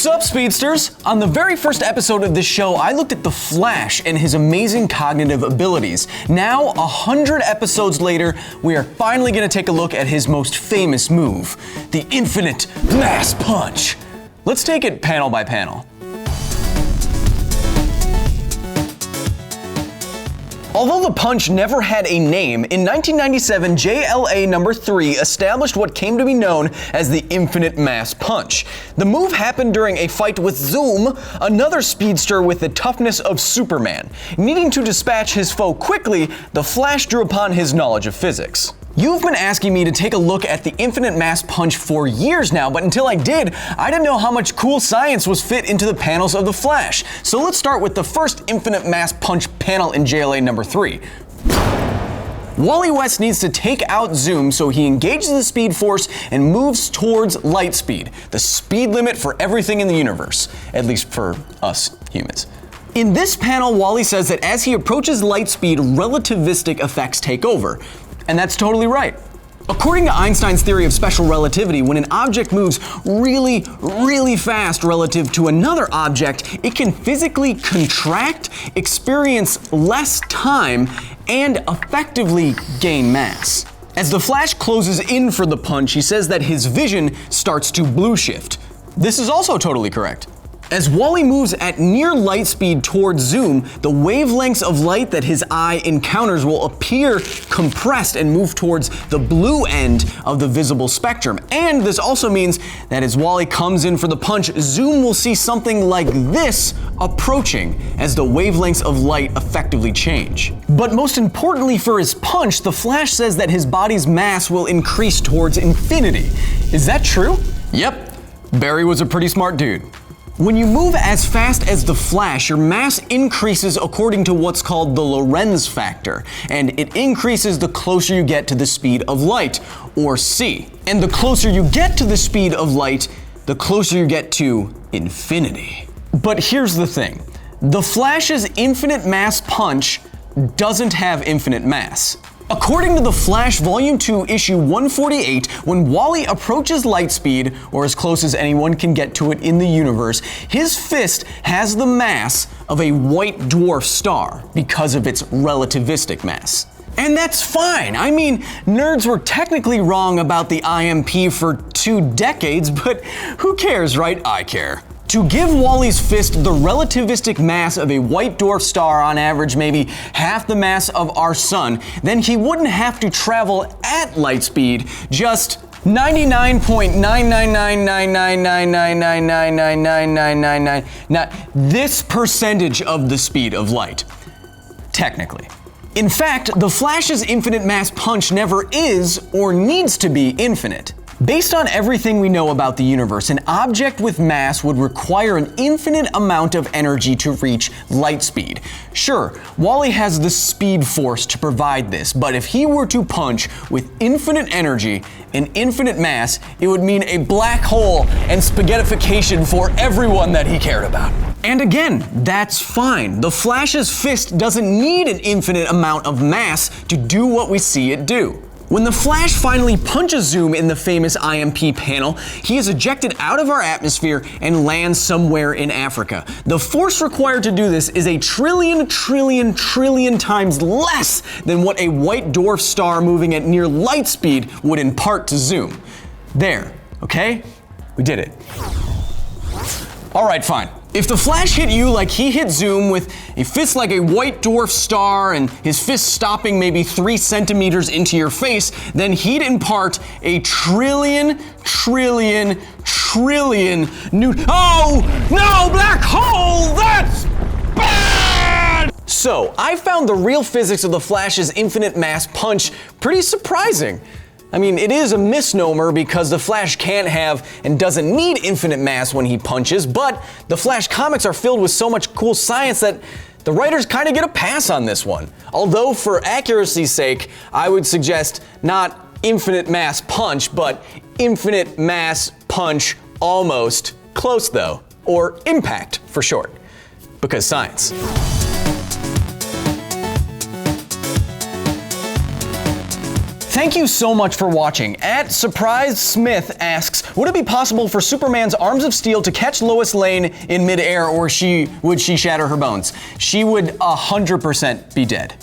What's up, speedsters? On the very first episode of this show, I looked at the Flash and his amazing cognitive abilities. Now, 100 episodes later, we are finally going to take a look at his most famous move, the Infinite Mass Punch. Let's take it panel by panel. Although the punch never had a name, in 1997, JLA number 3 established what came to be known as the Infinite Mass Punch. The move happened during a fight with Zoom, another speedster with the toughness of Superman. Needing to dispatch his foe quickly, the Flash drew upon his knowledge of physics. You've been asking me to take a look at the Infinite Mass Punch for years now, but until I did, I didn't know how much cool science was fit into the panels of the Flash. So let's start with the first Infinite Mass Punch panel in JLA number 3. Wally West needs to take out Zoom, so he engages the Speed Force and moves towards light speed, the speed limit for everything in the universe, at least for us humans. In this panel, Wally says that as he approaches light speed, relativistic effects take over. And that's totally right. According to Einstein's theory of special relativity, when an object moves really, really fast relative to another object, it can physically contract, experience less time, and effectively gain mass. As the Flash closes in for the punch, he says that his vision starts to blue shift. This is also totally correct. As Wally moves at near light speed towards Zoom, the wavelengths of light that his eye encounters will appear compressed and move towards the blue end of the visible spectrum. And this also means that as Wally comes in for the punch, Zoom will see something like this approaching as the wavelengths of light effectively change. But most importantly for his punch, the Flash says that his body's mass will increase towards infinity. Is that true? Yep, Barry was a pretty smart dude. When you move as fast as the Flash, your mass increases according to what's called the Lorentz factor, and it increases the closer you get to the speed of light, or c. And the closer you get to the speed of light, the closer you get to infinity. But here's the thing. The Flash's infinite mass punch doesn't have infinite mass. According to The Flash Volume 2, Issue 148, when Wally approaches light speed, or as close as anyone can get to it in the universe, his fist has the mass of a white dwarf star because of its relativistic mass. And that's fine. I mean, nerds were technically wrong about the IMP for 2 decades, but who cares, right? I care. To give Wally's fist the relativistic mass of a white dwarf star, on average maybe half the mass of our sun, then he wouldn't have to travel at light speed, just 99.999999999999999, this percentage of the speed of light, technically. In fact, the Flash's infinite mass punch never is or needs to be infinite. Based on everything we know about the universe, an object with mass would require an infinite amount of energy to reach light speed. Sure, Wally has the Speed Force to provide this, but if he were to punch with infinite energy and infinite mass, it would mean a black hole and spaghettification for everyone that he cared about. And again, that's fine. The Flash's fist doesn't need an infinite amount of mass to do what we see it do. When the Flash finally punches Zoom in the famous IMP panel, he is ejected out of our atmosphere and lands somewhere in Africa. The force required to do this is a trillion times less than what a white dwarf star moving at near light speed would impart to Zoom. There, okay? We did it. All right, fine. If the Flash hit you like he hit Zoom with a fist like a white dwarf star and his fist stopping maybe 3 centimeters into your face, then he'd impart a trillion new— oh, no, black hole, that's bad! So, I found the real physics of the Flash's infinite mass punch pretty surprising. I mean, it is a misnomer because the Flash can't have and doesn't need infinite mass when he punches, but the Flash comics are filled with so much cool science that the writers kind of get a pass on this one. Although, for accuracy's sake, I would suggest not infinite mass punch, but infinite mass punch almost. Close though, or impact for short, because science. Thank you so much for watching. At Surprise Smith asks, would it be possible for Superman's arms of steel to catch Lois Lane in midair, or would she shatter her bones? She would 100% be dead.